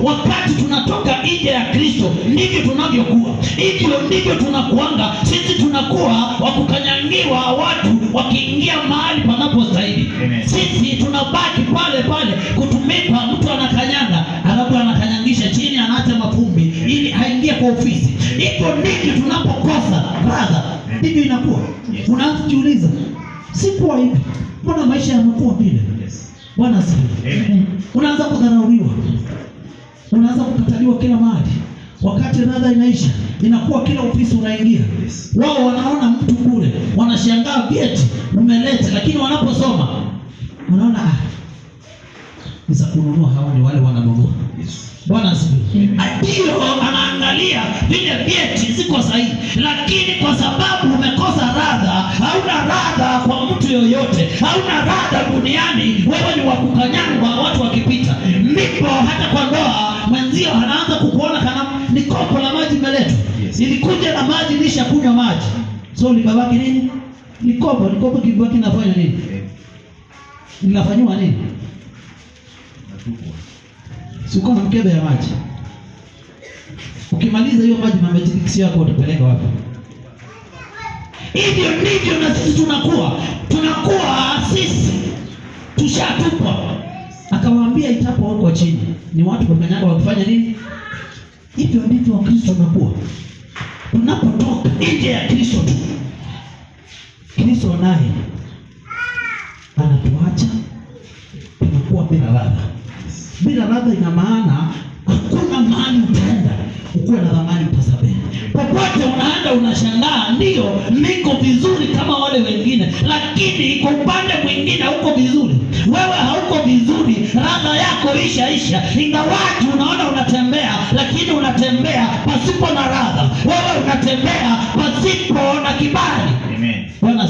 wakati tunatoka nje ya Kristo ndivyo tunavyokuwa. Hivyo ndivyo tunakuanga. Sisi tunakuwa wakukanyangiwa watu wakiingia mahali panapostahili. Sisi tunabaki pale pale kutumika. Mtu anakanyanga, alafu anakanyangisha chini, anaacha mavumbi ili haingie kwa ofisi. Hivyo ndivyo tunapokosa radha, ndivyo inakuwa. Unaanza kujiuliza, sikuwa hivi, mbona maisha yamekuwa vile? Bwana asifiwe. Unaanza kudharauliwa, unaanza kukataliwa kila mahali. Wakati radha inaisha, inakuwa kila ofisi unaingia, wao wanaona mtu kule, wanashangaa vyeti umeleta, lakini wanaposoma wanaona bisa kununua, hawa ni wale wananunua. Bwana asifiwe. Ndio anaangalia vile vyeti ziko sahihi, lakini kwa sababu umekosa radha, hauna radha kwa mtu yoyote, hauna radha duniani, wewe ni wakukanyangwa watu wakipita. Ndipo hata kwa ndoa mwenzio anaanza kukuona kana ni kopo la maji imeletwa. Nilikuja na maji, nisha kunywa maji. So libabaki nini? Ni kopo kibaki nafanya nini? Ninafanywa nini? Siko na mkebe ya maji. Ukimaliza hiyo maji, mamejikisi yako utapeleka wapi? Hivyo ndivyo na sisi tunakuwa sisi tushatupwa. Akawaambia itapo huko chini ni watu wakanyaga wakifanya nini? Hivyo ndivyo Wakristo tunakuwa. Tunapotoka nje ya Kristo tu, Kristo naye anatuacha, tunakuwa bila radha. Bila radha ina maana hakuna mahali utaenda ukuwe na dhamani utasabeni. Popote unaenda unashangaa, ndio niko vizuri kama wale wengine, lakini kwa upande mwingine hauko vizuri. Wewe hauko vizuri, radha yako isha. Ingawaji unaona unatembea, lakini unatembea pasipo na radha. Wewe unatembea pasipo na kibali.